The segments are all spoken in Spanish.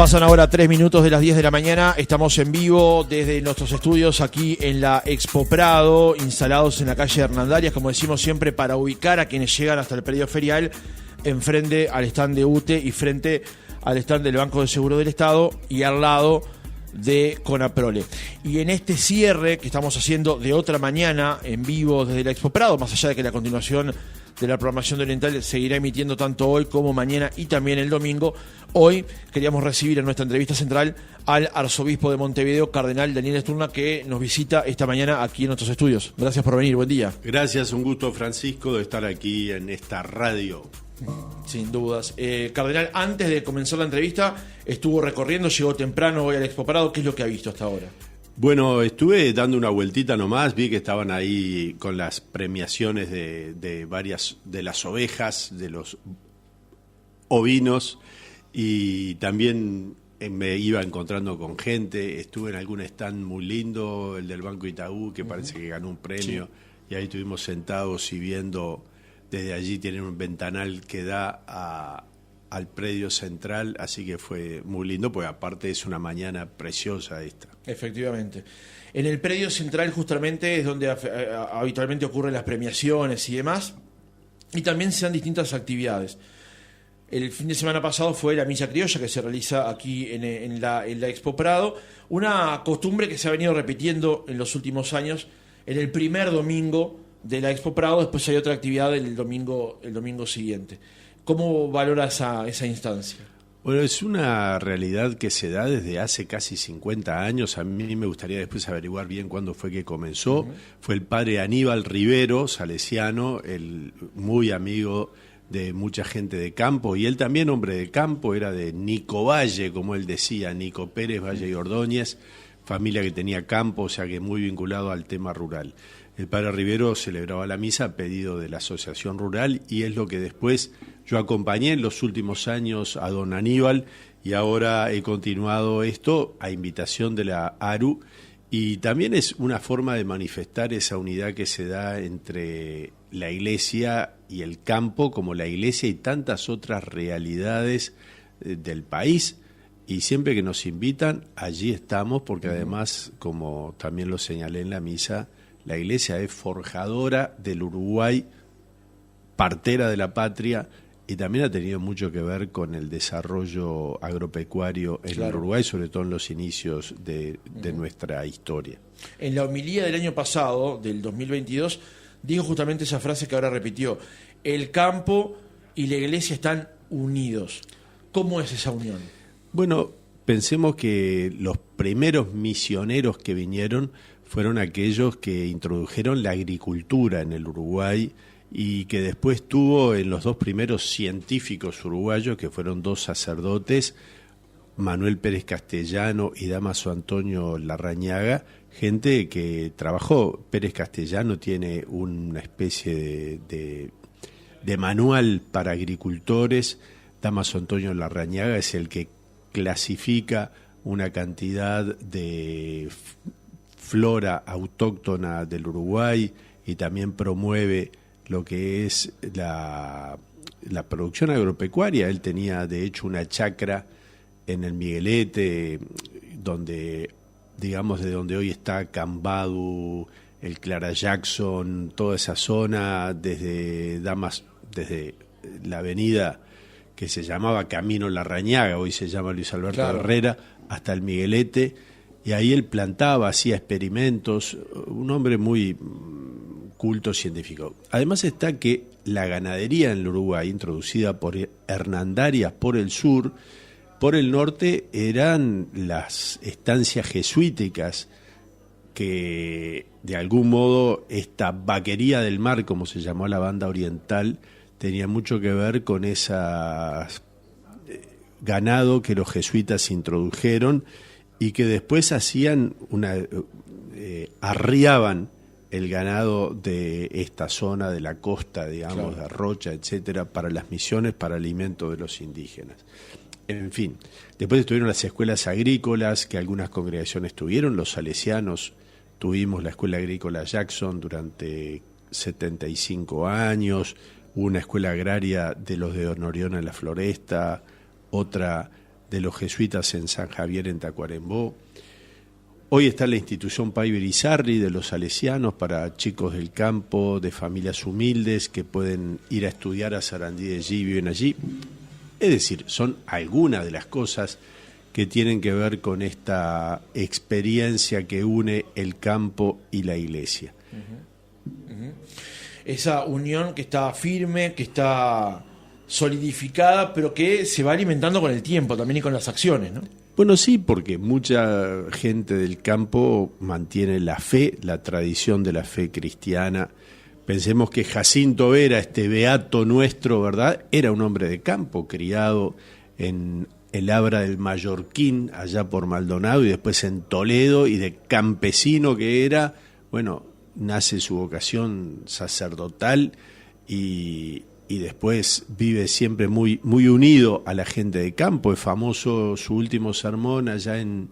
Pasan ahora 3 minutos de las 10 de la mañana, estamos en vivo desde nuestros estudios aquí en la Expo Prado, instalados en la calle Hernandarias, como decimos siempre, para ubicar a quienes llegan hasta el predio ferial, enfrente al stand de UTE y frente al stand del Banco de Seguro del Estado y al lado de Conaprole. Y en este cierre que estamos haciendo de otra mañana en vivo desde la Expo Prado, más allá de que la continuación de la programación de Oriental seguirá emitiendo tanto hoy como mañana y también el domingo, hoy queríamos recibir en nuestra entrevista central al arzobispo de Montevideo, cardenal Daniel Sturna, que nos visita esta mañana aquí en nuestros estudios. Gracias por venir, buen día. Gracias, un gusto, Francisco, de estar aquí en esta radio. Sin dudas. Cardenal, antes de comenzar la entrevista, estuvo recorriendo, llegó temprano hoy al Expo Prado. ¿Qué es lo que ha visto hasta ahora? Bueno, estuve dando una vueltita nomás, vi que estaban ahí con las premiaciones de varias de las ovejas, de los ovinos, y también me iba encontrando con gente. Estuve en algún stand muy lindo, el del Banco Itaú, que parece que ganó un premio, sí. Y ahí estuvimos sentados y viendo, desde allí tienen un ventanal que da al predio central, así que fue muy lindo, porque aparte es una mañana preciosa esta. Efectivamente. En el predio central justamente es donde habitualmente ocurren las premiaciones y demás, y también se dan distintas actividades. El fin de semana pasado fue la misa criolla que se realiza aquí en la Expo Prado, una costumbre que se ha venido repitiendo en los últimos años en el primer domingo de la Expo Prado. Después hay otra actividad el domingo siguiente. ¿Cómo valora esa instancia? Bueno, es una realidad que se da desde hace casi 50 años. A mí me gustaría después averiguar bien cuándo fue que comenzó. Fue el padre Aníbal Rivero, salesiano, el muy amigo de mucha gente de campo, y él también hombre de campo, era de Nico Valle, como él decía, Nico Pérez, Valle y Ordóñez, familia que tenía campo, o sea que muy vinculado al tema rural. El padre Rivero celebraba la misa a pedido de la Asociación Rural, y es lo que después yo acompañé en los últimos años a don Aníbal, y ahora he continuado esto a invitación de la ARU, y también es una forma de manifestar esa unidad que se da entre la iglesia y el campo, como la iglesia y tantas otras realidades del país. Y siempre que nos invitan, allí estamos, porque además, como también lo señalé en la misa, la iglesia es forjadora del Uruguay, partera de la patria, y también ha tenido mucho que ver con el desarrollo agropecuario en el Uruguay, sobre todo en los inicios de nuestra historia. En la homilía del año pasado, del 2022, dijo justamente esa frase que ahora repitió: el campo y la iglesia están unidos. ¿Cómo es esa unión? Bueno, pensemos que los primeros misioneros que vinieron fueron aquellos que introdujeron la agricultura en el Uruguay, y que después tuvo en los dos primeros científicos uruguayos, que fueron dos sacerdotes, Manuel Pérez Castellano y Dámaso Antonio Larrañaga, gente que trabajó. Pérez Castellano tiene una especie de manual para agricultores. Dámaso Antonio Larrañaga es el que clasifica una cantidad de flora autóctona del Uruguay y también promueve lo que es la producción agropecuaria. Él tenía de hecho una chacra en el Miguelete, donde, digamos, de donde hoy está Cambadu, el Clara Jackson, toda esa zona, desde la avenida que se llamaba Camino Larrañaga, hoy se llama Luis Alberto Herrera, hasta el Miguelete, y ahí él plantaba, hacía experimentos, un hombre muy culto científico. Además está que la ganadería en el Uruguay, introducida por Hernandarias por el sur, por el norte eran las estancias jesuíticas, que de algún modo esta vaquería del mar, como se llamó la banda oriental, tenía mucho que ver con esas ganado que los jesuitas introdujeron y que después hacían arriaban el ganado de esta zona de la costa, digamos, de Rocha, etcétera, para las misiones, para alimento de los indígenas. En fin, después estuvieron las escuelas agrícolas que algunas congregaciones tuvieron. Los salesianos tuvimos la escuela agrícola Jackson durante 75 años, hubo una escuela agraria de los de Don Orión en la Floresta, otra de los jesuitas en San Javier, en Tacuarembó. Hoy está la institución Pay Berizarri de los salesianos para chicos del campo, de familias humildes que pueden ir a estudiar a Sarandí de allí y viven allí. Es decir, son algunas de las cosas que tienen que ver con esta experiencia que une el campo y la iglesia. Esa unión que está firme, que está solidificada, pero que se va alimentando con el tiempo también y con las acciones, ¿no? Bueno, sí, porque mucha gente del campo mantiene la fe, la tradición de la fe cristiana. Pensemos que Jacinto Vera, este beato nuestro, ¿verdad?, era un hombre de campo, criado en el Abra del Mallorquín, allá por Maldonado, y después en Toledo, y de campesino que era, bueno, nace su vocación sacerdotal y después vive siempre muy, muy unido a la gente de campo. Es famoso su último sermón allá en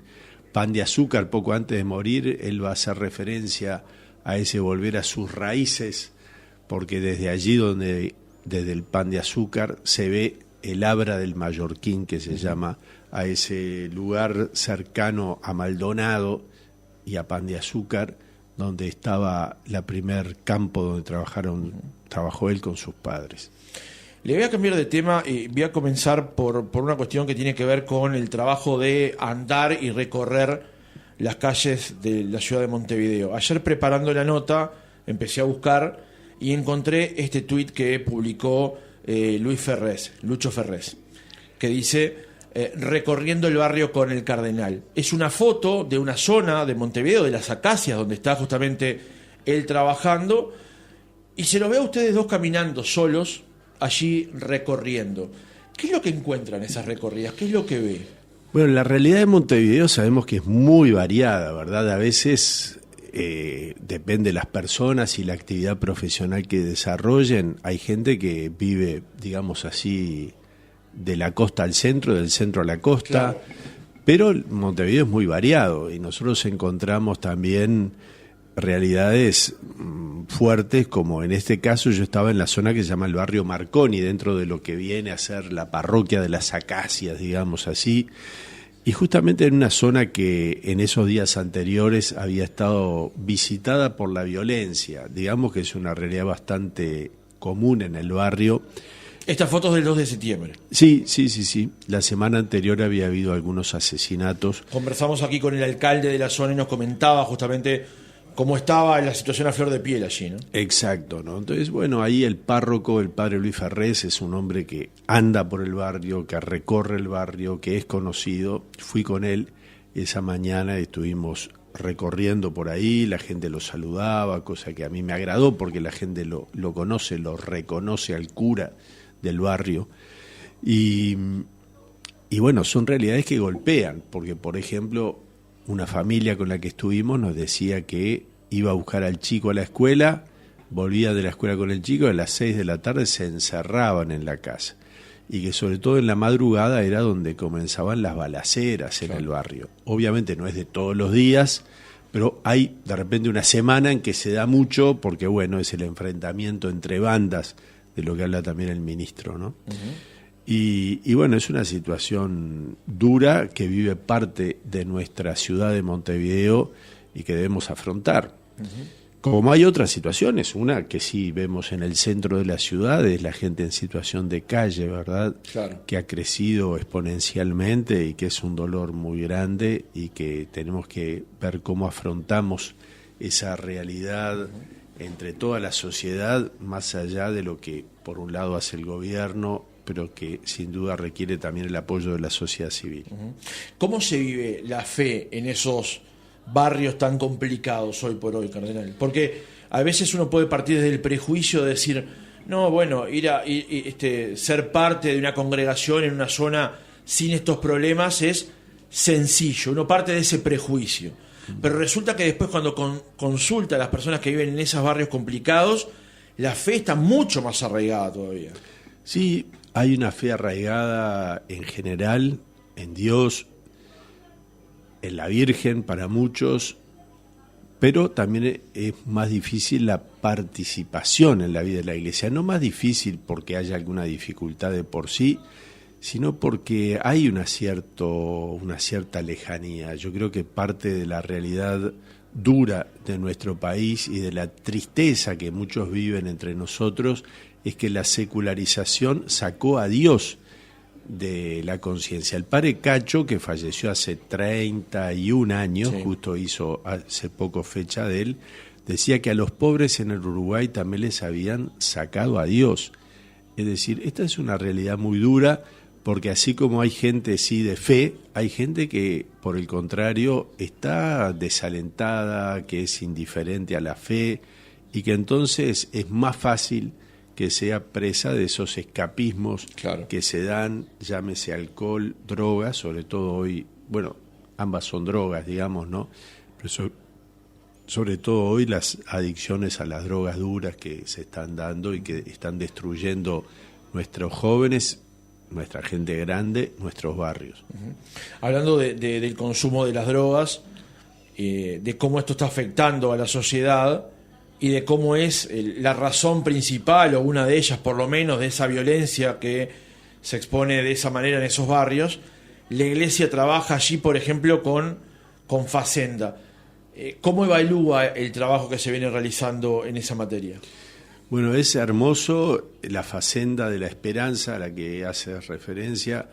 Pan de Azúcar, poco antes de morir. Él va a hacer referencia a ese volver a sus raíces, porque desde allí, desde el Pan de Azúcar, se ve el Abra del Mallorquín, que se llama a ese lugar cercano a Maldonado y a Pan de Azúcar, donde estaba la primer campo donde trabajó él con sus padres. Le voy a cambiar de tema y voy a comenzar por una cuestión que tiene que ver con el trabajo de andar y recorrer las calles de la ciudad de Montevideo. Ayer, preparando la nota, empecé a buscar y encontré este tuit que publicó Lucho Ferrés, que dice: recorriendo el barrio con el Cardenal. Es una foto de una zona de Montevideo, de las Acacias, donde está justamente él trabajando, y se lo ve a ustedes dos caminando solos allí recorriendo. ¿Qué es lo que encuentran esas recorridas? ¿Qué es lo que ve? Bueno, la realidad de Montevideo sabemos que es muy variada, ¿verdad? A veces depende de las personas y la actividad profesional que desarrollen. Hay gente que vive, digamos así, de la costa al centro, del centro a la costa, claro. Pero Montevideo es muy variado y nosotros encontramos también realidades fuertes, como en este caso yo estaba en la zona que se llama el barrio Marconi, dentro de lo que viene a ser la parroquia de las Acacias, digamos así, y justamente en una zona que en esos días anteriores había estado visitada por la violencia. Digamos que es una realidad bastante común en el barrio. Estas fotos del 2 de septiembre. Sí. La semana anterior había habido algunos asesinatos. Conversamos aquí con el alcalde de la zona y nos comentaba justamente cómo estaba la situación a flor de piel allí, ¿no? Exacto, ¿no? Entonces, bueno, ahí el párroco, el padre Luis Ferrés, es un hombre que anda por el barrio, que recorre el barrio, que es conocido. Fui con él esa mañana y estuvimos recorriendo por ahí, la gente lo saludaba, cosa que a mí me agradó porque la gente lo conoce, lo reconoce al cura del barrio. Y bueno, son realidades que golpean, porque por ejemplo, una familia con la que estuvimos nos decía que iba a buscar al chico a la escuela, volvía de la escuela con el chico, a las 6 de la tarde se encerraban en la casa, y que sobre todo en la madrugada era donde comenzaban las balaceras en el barrio. Obviamente no es de todos los días, pero hay de repente una semana en que se da mucho, porque bueno, es el enfrentamiento entre bandas, de lo que habla también el ministro, ¿no? Uh-huh. Y bueno, es una situación dura que vive parte de nuestra ciudad de Montevideo y que debemos afrontar. Uh-huh. Como hay otras situaciones, una que sí vemos en el centro de la ciudad es la gente en situación de calle, ¿verdad? Claro. Que ha crecido exponencialmente y que es un dolor muy grande y que tenemos que ver cómo afrontamos esa realidad. Uh-huh. Entre toda la sociedad, más allá de lo que por un lado hace el gobierno, pero que sin duda requiere también el apoyo de la sociedad civil. Uh-huh. ¿Cómo se vive la fe en esos barrios tan complicados hoy por hoy, cardenal? Porque a veces uno puede partir desde el prejuicio de decir, no, bueno, ser parte de una congregación en una zona sin estos problemas es sencillo, uno parte de ese prejuicio. Pero resulta que después cuando consulta a las personas que viven en esos barrios complicados, la fe está mucho más arraigada todavía. Sí, hay una fe arraigada en general, en Dios, en la Virgen para muchos, pero también es más difícil la participación en la vida de la Iglesia. No más difícil porque haya alguna dificultad de por sí, sino porque hay una cierta lejanía. Yo creo que parte de la realidad dura de nuestro país y de la tristeza que muchos viven entre nosotros es que la secularización sacó a Dios de la conciencia. El padre Cacho, que falleció hace 31 años, sí, justo hizo hace poco fecha de él, decía que a los pobres en el Uruguay también les habían sacado a Dios. Es decir, esta es una realidad muy dura, porque así como hay gente sí de fe, hay gente que por el contrario está desalentada, que es indiferente a la fe y que entonces es más fácil que sea presa de esos escapismos, claro, que se dan, llámese alcohol, drogas, sobre todo hoy, bueno, ambas son drogas, digamos, ¿no? Pero sobre todo hoy las adicciones a las drogas duras que se están dando y que están destruyendo nuestros jóvenes, nuestra gente grande, nuestros barrios. Uh-huh. Hablando del consumo de las drogas, de cómo esto está afectando a la sociedad y de cómo es la razón principal, o una de ellas por lo menos, de esa violencia que se expone de esa manera en esos barrios, la Iglesia trabaja allí, por ejemplo, con Facenda. ¿Cómo evalúa el trabajo que se viene realizando en esa materia? Bueno, es hermoso. La Facenda de la Esperanza, a la que hace referencia,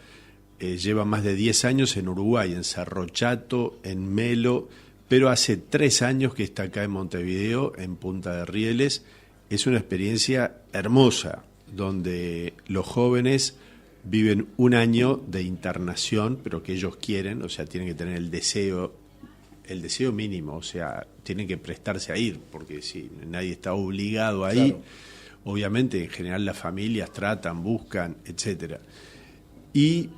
lleva más de 10 años en Uruguay, en Cerro Chato, en Melo, pero hace 3 años que está acá en Montevideo, en Punta de Rieles. Es una experiencia hermosa, donde los jóvenes viven un año de internación, pero que ellos quieren, o sea, tienen que tener el deseo mínimo, o sea, tienen que prestarse a ir, porque si nadie está obligado a ir, claro, obviamente en general las familias tratan, buscan, etcétera. Y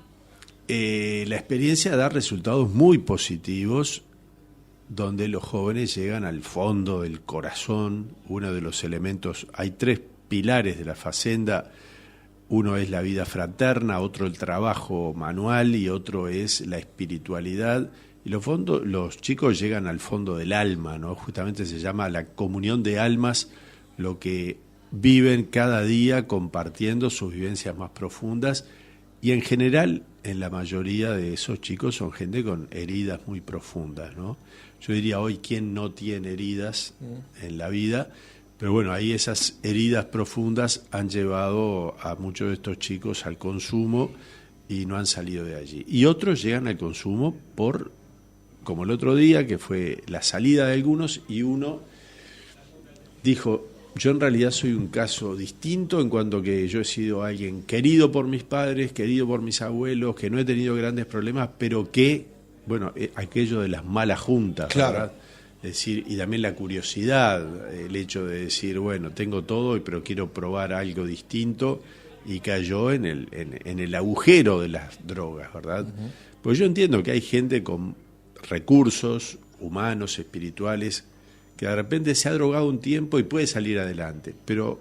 la experiencia da resultados muy positivos, donde los jóvenes llegan al fondo del corazón. Uno de los elementos, hay 3 pilares de la Facenda: uno es la vida fraterna, otro el trabajo manual y otro es la espiritualidad. Y los chicos llegan al fondo del alma, ¿no? Justamente se llama la comunión de almas, lo que viven cada día compartiendo sus vivencias más profundas. Y en general, en la mayoría de esos chicos son gente con heridas muy profundas, ¿no? Yo diría hoy, ¿quién no tiene heridas en la vida? Pero bueno, ahí esas heridas profundas han llevado a muchos de estos chicos al consumo y no han salido de allí. Y otros llegan al consumo como el otro día, que fue la salida de algunos, y uno dijo: yo en realidad soy un caso distinto, en cuanto que yo he sido alguien querido por mis padres, querido por mis abuelos, que no he tenido grandes problemas, pero que, bueno, aquello de las malas juntas, claro, ¿verdad? Es decir, y también la curiosidad, el hecho de decir, bueno, tengo todo, pero quiero probar algo distinto, y cayó en el agujero de las drogas, ¿verdad? Uh-huh. Pues yo entiendo que hay gente con recursos humanos, espirituales, que de repente se ha drogado un tiempo y puede salir adelante, pero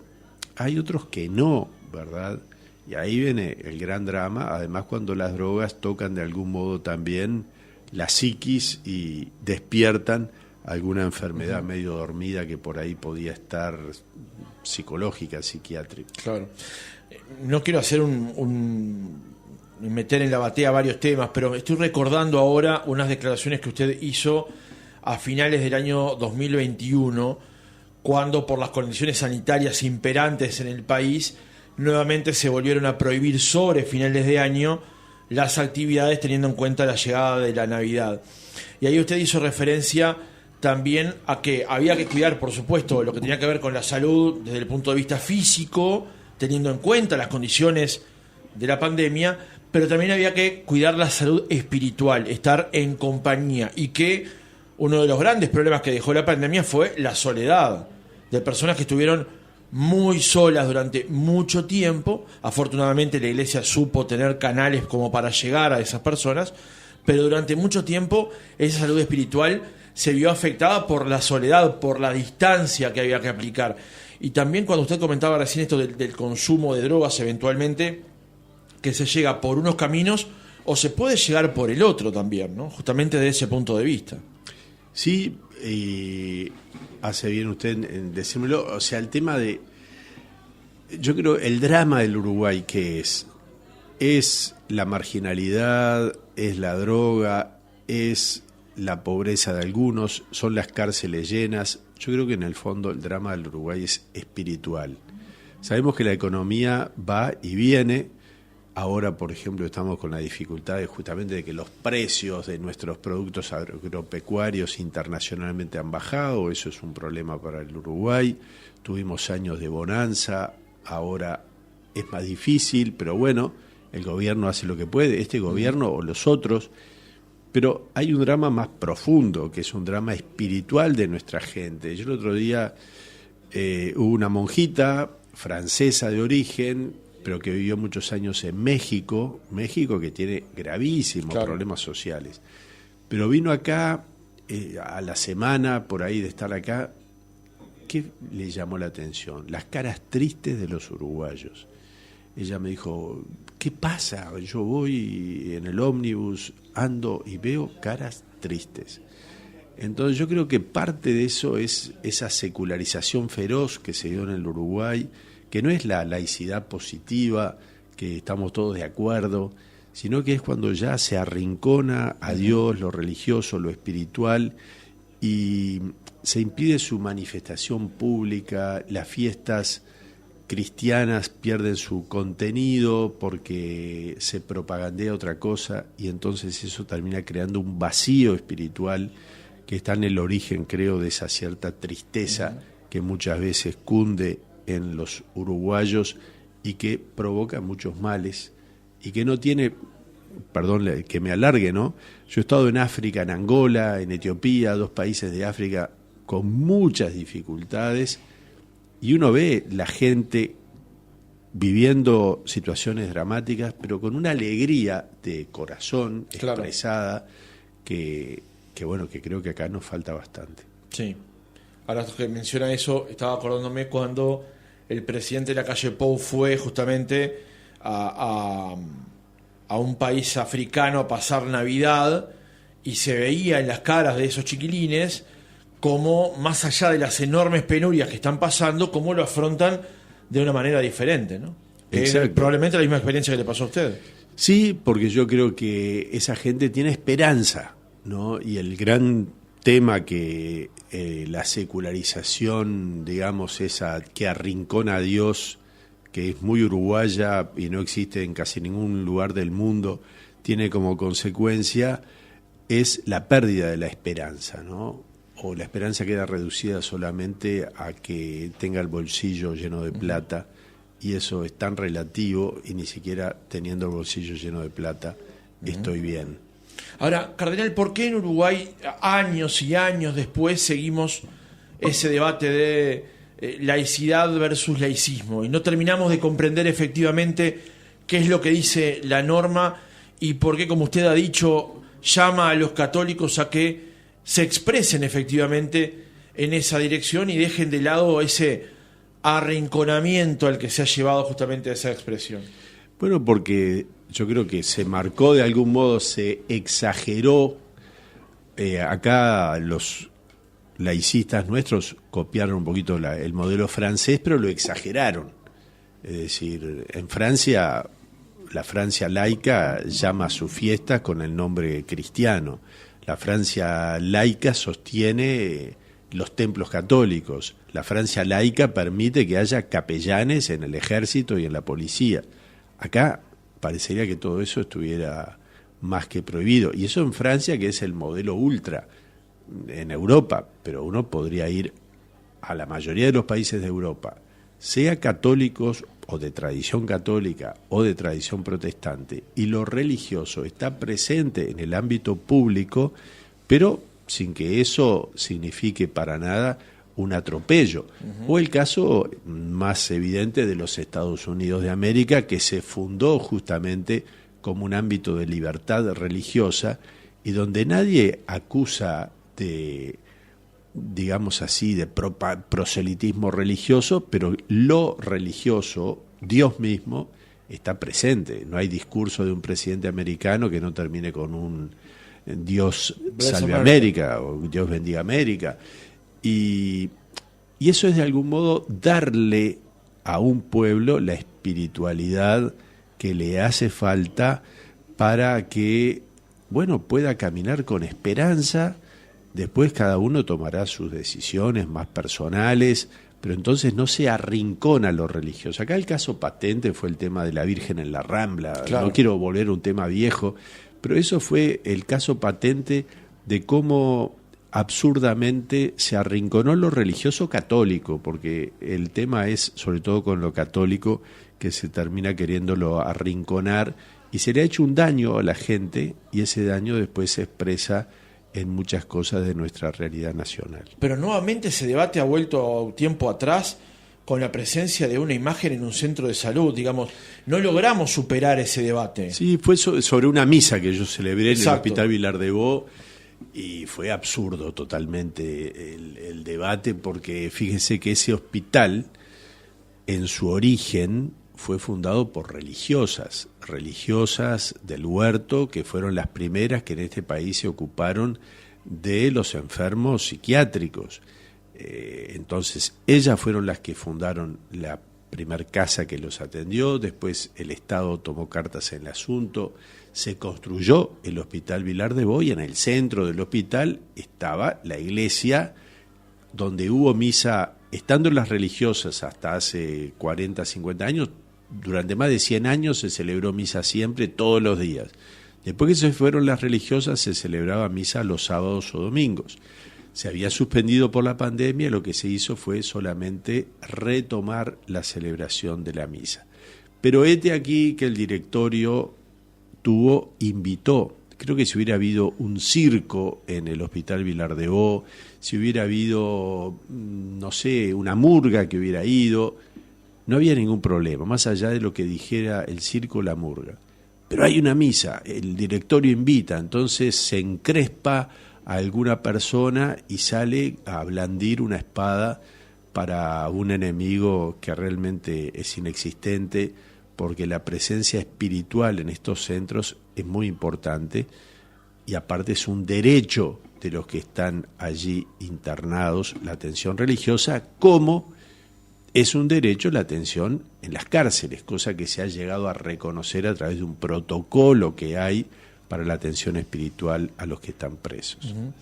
hay otros que no, ¿verdad? Y ahí viene el gran drama, además cuando las drogas tocan de algún modo también la psiquis y despiertan alguna enfermedad medio dormida que por ahí podía estar psicológica, psiquiátrica. Claro. No quiero hacer meter en la batea varios temas, pero estoy recordando ahora unas declaraciones que usted hizo a finales del año 2021, cuando por las condiciones sanitarias imperantes en el país, nuevamente se volvieron a prohibir sobre finales de año las actividades, teniendo en cuenta la llegada de la Navidad. Y ahí usted hizo referencia también a que había que cuidar, por supuesto, lo que tenía que ver con la salud desde el punto de vista físico, teniendo en cuenta las condiciones de la pandemia, pero también había que cuidar la salud espiritual, estar en compañía, y que uno de los grandes problemas que dejó la pandemia fue la soledad, de personas que estuvieron muy solas durante mucho tiempo. Afortunadamente la Iglesia supo tener canales como para llegar a esas personas, pero durante mucho tiempo esa salud espiritual se vio afectada por la soledad, por la distancia que había que aplicar. Y también cuando usted comentaba recién esto del consumo de drogas, eventualmente, que se llega por unos caminos o se puede llegar por el otro también, ¿no? Justamente desde ese punto de vista. Sí, y hace bien usted en decírmelo. O sea, el tema de... Yo creo el drama del Uruguay, ¿qué es? es la marginalidad, es la droga, es la pobreza de algunos, son las cárceles llenas. Yo creo que en el fondo el drama del Uruguay es espiritual. Sabemos que la economía va y viene. Ahora, por ejemplo, estamos con la dificultad justamente de que los precios de nuestros productos agropecuarios internacionalmente han bajado. Eso es un problema para el Uruguay. Tuvimos años de bonanza, ahora es más difícil, pero bueno, el gobierno hace lo que puede, este gobierno o los otros. Pero hay un drama más profundo, que es un drama espiritual de nuestra gente. Yo el otro día hubo una monjita francesa de origen, pero que vivió muchos años en México que tiene gravísimos problemas sociales. Pero vino acá, a la semana por ahí de estar acá, ¿qué le llamó la atención? Las caras tristes de los uruguayos. Ella me dijo, ¿qué pasa? Yo voy en el ómnibus, ando y veo caras tristes. Entonces yo creo que parte de eso es esa secularización feroz que se dio en el Uruguay, que no es la laicidad positiva, que estamos todos de acuerdo, sino que es cuando ya se arrincona a Dios, lo religioso, lo espiritual, y se impide su manifestación pública. Las fiestas cristianas pierden su contenido porque se propagandea otra cosa, y entonces eso termina creando un vacío espiritual que está en el origen, creo, de esa cierta tristeza que muchas veces cunde en los uruguayos y que provoca muchos males y que no tiene, perdón que me alargue, ¿no? Yo he estado en África, en Angola, en Etiopía, 2 países de África con muchas dificultades, y uno ve la gente viviendo situaciones dramáticas, pero con una alegría de corazón expresada que bueno, que creo que acá nos falta bastante. Sí. Ahora que menciona eso, estaba acordándome cuando el presidente de la calle Pou fue justamente a un país africano a pasar Navidad, y se veía en las caras de esos chiquilines cómo, más allá de las enormes penurias que están pasando, cómo lo afrontan de una manera diferente, ¿no? Exacto. Probablemente la misma experiencia que le pasó a usted. Sí, porque yo creo que esa gente tiene esperanza, ¿no? Y el gran tema que la secularización, digamos, esa que arrincona a Dios, que es muy uruguaya y no existe en casi ningún lugar del mundo, tiene como consecuencia es la pérdida de la esperanza, ¿no? O la esperanza queda reducida solamente a que tenga el bolsillo lleno de plata, y eso es tan relativo, y ni siquiera teniendo el bolsillo lleno de plata estoy bien. Ahora, Cardenal, ¿por qué en Uruguay, años y años después, seguimos ese debate de laicidad versus laicismo y no terminamos de comprender efectivamente qué es lo que dice la norma y por qué, como usted ha dicho, llama a los católicos a que se expresen efectivamente en esa dirección y dejen de lado ese arrinconamiento al que se ha llevado justamente a esa expresión? Bueno, porque yo creo que se marcó de algún modo, se exageró. Acá los laicistas nuestros copiaron un poquito el modelo francés, pero lo exageraron. Es decir, en Francia, la Francia laica llama a sus fiestas con el nombre cristiano. La Francia laica sostiene los templos católicos. La Francia laica permite que haya capellanes en el ejército y en la policía. Acá parecería que todo eso estuviera más que prohibido. Y eso en Francia, que es el modelo ultra en Europa, pero uno podría ir a la mayoría de los países de Europa, sea católicos o de tradición católica o de tradición protestante, y lo religioso está presente en el ámbito público, pero sin que eso signifique para nada un atropello. O el caso más evidente de los Estados Unidos de América, que se fundó justamente como un ámbito de libertad religiosa y donde nadie acusa de, digamos así, de proselitismo religioso, pero lo religioso, Dios mismo, está presente. No hay discurso de un presidente americano que no termine con un Dios salve América o Dios bendiga América. Y eso es de algún modo darle a un pueblo la espiritualidad que le hace falta para que, bueno, pueda caminar con esperanza. Después cada uno tomará sus decisiones más personales, pero entonces no se arrincona lo religioso. Acá el caso patente fue el tema de la Virgen en la Rambla. Claro. No quiero volver a un tema viejo, pero eso fue el caso patente de cómo absurdamente se arrinconó lo religioso católico, porque el tema es, sobre todo con lo católico, que se termina queriéndolo arrinconar y se le ha hecho un daño a la gente, y ese daño después se expresa en muchas cosas de nuestra realidad nacional. Pero nuevamente ese debate ha vuelto tiempo atrás con la presencia de una imagen en un centro de salud, digamos, no logramos superar ese debate. Sí, fue sobre una misa que yo celebré en el Exacto. Hospital Vilar de Bo, y fue absurdo totalmente el debate, porque fíjese que ese hospital, en su origen, fue fundado por religiosas del huerto, que fueron las primeras que en este país se ocuparon de los enfermos psiquiátricos. Entonces, ellas fueron las que fundaron la primer casa que los atendió. Después el Estado tomó cartas en el asunto, se construyó el Hospital Vilar de Bo, y en el centro del hospital estaba la iglesia, donde hubo misa, estando las religiosas hasta hace 40, 50 años, durante más de 100 años se celebró misa siempre, todos los días. Después que se fueron las religiosas, se celebraba misa los sábados o domingos. Se había suspendido por la pandemia, lo que se hizo fue solamente retomar la celebración de la misa. Pero hete aquí que el directorio invitó, creo que si hubiera habido un circo en el Hospital Vilar de Bo, si hubiera habido, no sé, una murga que hubiera ido, no había ningún problema, más allá de lo que dijera el circo o la murga. Pero hay una misa, el directorio invita, entonces se encrespa a alguna persona y sale a blandir una espada para un enemigo que realmente es inexistente, porque la presencia espiritual en estos centros es muy importante, y aparte es un derecho de los que están allí internados la atención religiosa, como es un derecho la atención en las cárceles, cosa que se ha llegado a reconocer a través de un protocolo que hay para la atención espiritual a los que están presos. Uh-huh.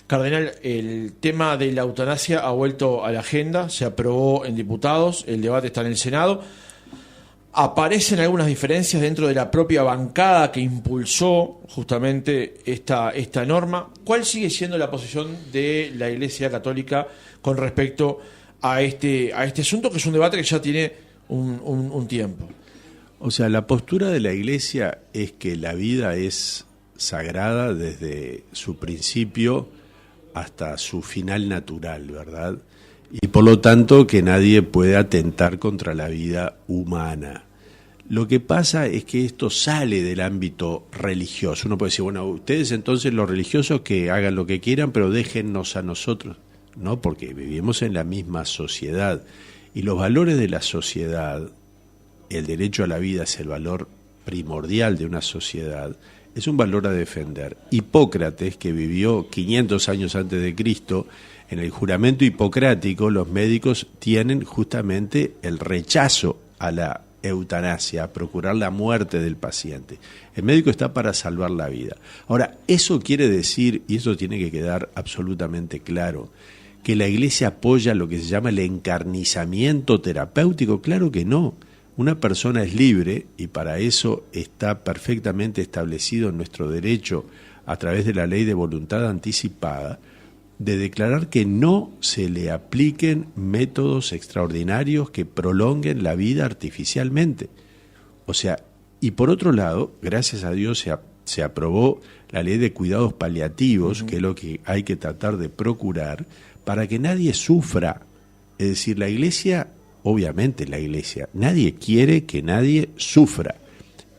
Cardenal, el tema de la eutanasia ha vuelto a la agenda, se aprobó en diputados, el debate está en el Senado. Aparecen algunas diferencias dentro de la propia bancada que impulsó justamente esta norma. ¿Cuál sigue siendo la posición de la Iglesia Católica con respecto a este asunto, que es un debate que ya tiene un tiempo? O sea, la postura de la Iglesia es que la vida es sagrada desde su principio hasta su final natural, ¿verdad? Y por lo tanto que nadie puede atentar contra la vida humana. Lo que pasa es que esto sale del ámbito religioso. Uno puede decir, bueno, ustedes entonces los religiosos que hagan lo que quieran, pero déjennos a nosotros. No, porque vivimos en la misma sociedad. Y los valores de la sociedad, el derecho a la vida es el valor primordial de una sociedad, es un valor a defender. Hipócrates, que vivió 500 años antes de Cristo, en el juramento hipocrático los médicos tienen justamente el rechazo a la eutanasia, a procurar la muerte del paciente. El médico está para salvar la vida. Ahora, eso quiere decir, y eso tiene que quedar absolutamente claro, que la Iglesia apoya lo que se llama el encarnizamiento terapéutico. Claro que no. Una persona es libre, y para eso está perfectamente establecido en nuestro derecho a través de la ley de voluntad anticipada, de declarar que no se le apliquen métodos extraordinarios que prolonguen la vida artificialmente. O sea, y por otro lado, gracias a Dios se aprobó la ley de cuidados paliativos, que es lo que hay que tratar de procurar, para que nadie sufra. Es decir, la Iglesia, obviamente la Iglesia, nadie quiere que nadie sufra.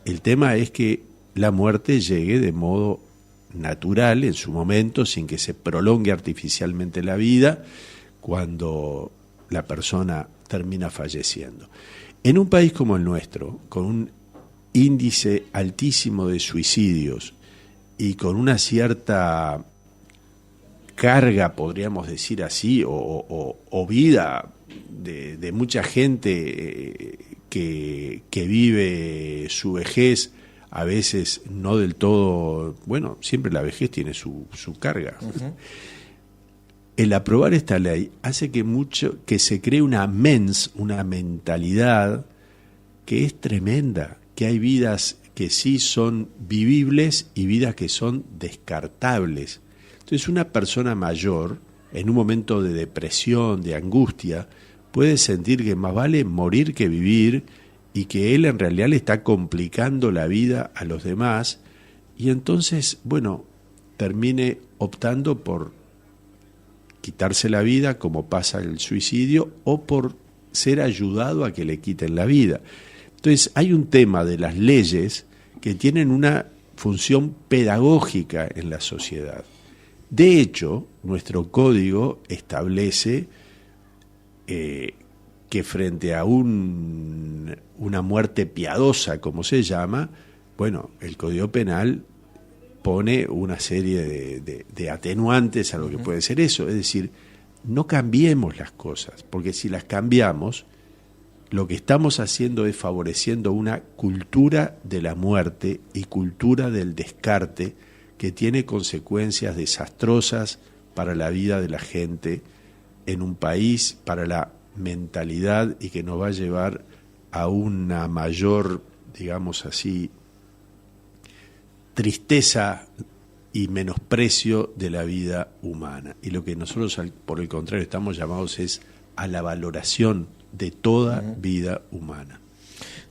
El tema es que la muerte llegue de modo natural en su momento, sin que se prolongue artificialmente la vida cuando la persona termina falleciendo. En un país como el nuestro, con un índice altísimo de suicidios y con una cierta carga, podríamos decir así, o vida de mucha gente que vive su vejez, a veces no del todo, bueno, siempre la vejez tiene su carga. Uh-huh. El aprobar esta ley hace que se cree una mentalidad que es tremenda, que hay vidas que sí son vivibles y vidas que son descartables. Entonces una persona mayor, en un momento de depresión, de angustia, puede sentir que más vale morir que vivir y que él en realidad le está complicando la vida a los demás y entonces, bueno, termine optando por quitarse la vida, como pasa el suicidio, o por ser ayudado a que le quiten la vida. Entonces hay un tema de las leyes que tienen una función pedagógica en la sociedad. De hecho, nuestro código establece que frente a una muerte piadosa, como se llama, bueno, el Código Penal pone una serie de atenuantes a lo que puede ser eso. Es decir, no cambiemos las cosas, porque si las cambiamos, lo que estamos haciendo es favoreciendo una cultura de la muerte y cultura del descarte que tiene consecuencias desastrosas para la vida de la gente en un país, para la mentalidad y que nos va a llevar a una mayor, digamos así, tristeza y menosprecio de la vida humana. Y lo que nosotros, por el contrario, estamos llamados es a la valoración de toda vida humana.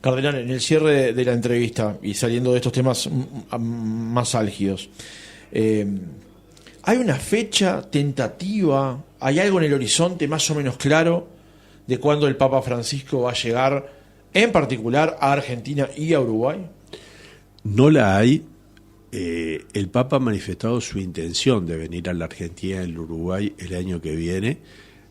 Cardenal, en el cierre de la entrevista y saliendo de estos temas más álgidos, ¿hay una fecha tentativa? ¿Hay algo en el horizonte más o menos claro de cuándo el Papa Francisco va a llegar, en particular, a Argentina y a Uruguay? No la hay. El Papa ha manifestado su intención de venir a la Argentina y al Uruguay el año que viene.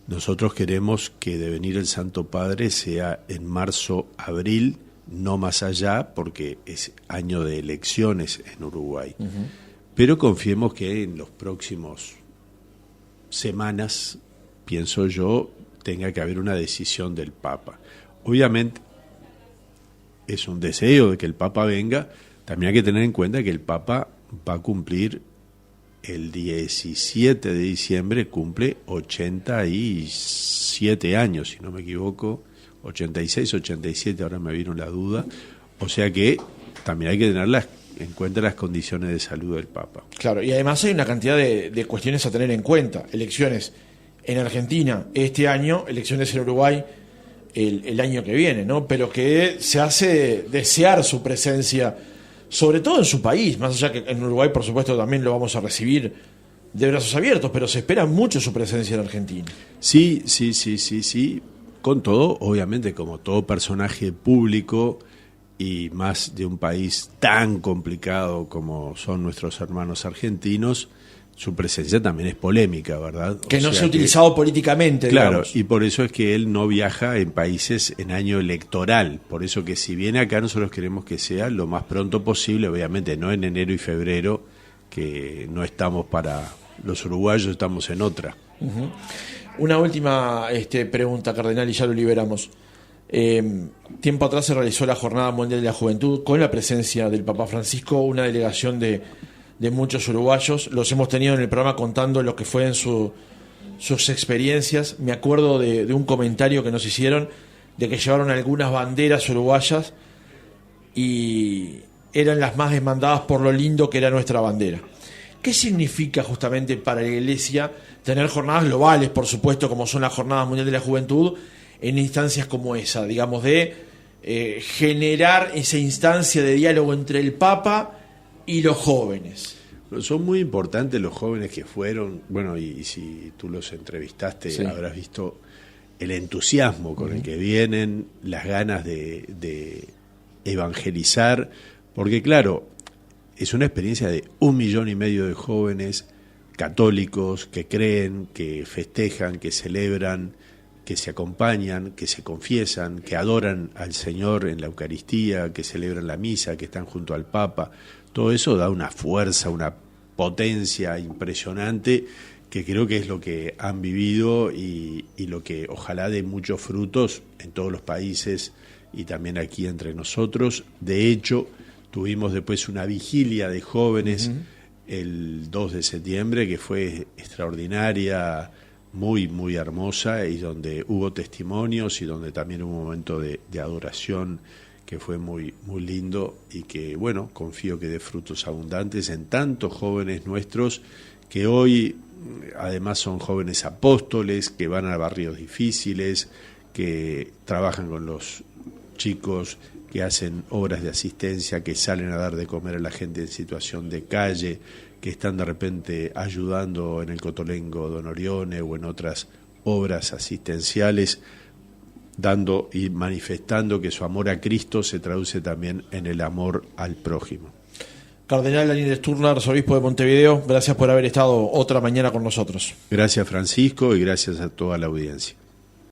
Nosotros queremos que de venir el Santo Padre sea en marzo, abril, no más allá, porque es año de elecciones en Uruguay. Uh-huh. Pero confiemos que en los próximos semanas, pienso yo, tenga que haber una decisión del Papa. Obviamente es un deseo de que el Papa venga. También hay que tener en cuenta que el Papa va a cumplir el 17 de diciembre, cumple 87 años, si no me equivoco, 86, 87, ahora me vino la duda. O sea que también hay que tener en cuenta las condiciones de salud del Papa. Claro, y además hay una cantidad de cuestiones a tener en cuenta. Elecciones en Argentina este año, elecciones en Uruguay el año que viene, ¿no? Pero que se hace desear su presencia, sobre todo en su país, más allá que en Uruguay, por supuesto, también lo vamos a recibir de brazos abiertos, pero se espera mucho su presencia en Argentina. Sí. Con todo, obviamente, como todo personaje público y más de un país tan complicado como son nuestros hermanos argentinos, su presencia también es polémica, ¿verdad? Que no se ha utilizado políticamente, claro, digamos. Y por eso es que él no viaja en países en año electoral. Por eso que si viene acá, nosotros queremos que sea lo más pronto posible, obviamente no en enero y febrero, que no estamos para los uruguayos, estamos en otra. Uh-huh. Una última pregunta, Cardenal, y ya lo liberamos. Tiempo atrás se realizó la Jornada Mundial de la Juventud con la presencia del Papa Francisco, una delegación de muchos uruguayos. Los hemos tenido en el programa contando lo que fue en sus experiencias. Me acuerdo de un comentario que nos hicieron de que llevaron algunas banderas uruguayas y eran las más demandadas por lo lindo que era nuestra bandera. ¿Qué significa justamente para la Iglesia tener jornadas globales, por supuesto, como son las Jornadas Mundial de la Juventud, en instancias como esa, digamos, de generar esa instancia de diálogo entre el Papa y los jóvenes? Son muy importantes los jóvenes que fueron, bueno, y si tú los entrevistaste, sí, habrás visto el entusiasmo con el que vienen, las ganas de evangelizar, porque claro, es una experiencia de 1,5 millones de jóvenes católicos que creen, que festejan, que celebran, que se acompañan, que se confiesan, que adoran al Señor en la Eucaristía, que celebran la misa, que están junto al Papa. Todo eso da una fuerza, una potencia impresionante que creo que es lo que han vivido y lo que ojalá dé muchos frutos en todos los países y también aquí entre nosotros. De hecho, tuvimos después una vigilia de jóvenes el 2 de septiembre que fue extraordinaria, muy, muy hermosa, y donde hubo testimonios y donde también hubo un momento de adoración que fue muy, muy lindo y que, bueno, confío que dé frutos abundantes en tantos jóvenes nuestros que hoy además son jóvenes apóstoles, que van a barrios difíciles, que trabajan con los chicos, que hacen obras de asistencia, que salen a dar de comer a la gente en situación de calle, que están de repente ayudando en el Cotolengo Don Orione o en otras obras asistenciales, dando y manifestando que su amor a Cristo se traduce también en el amor al prójimo. Cardenal Daniel Sturla, arzobispo de Montevideo, gracias por haber estado otra mañana con nosotros. Gracias, Francisco, y gracias a toda la audiencia.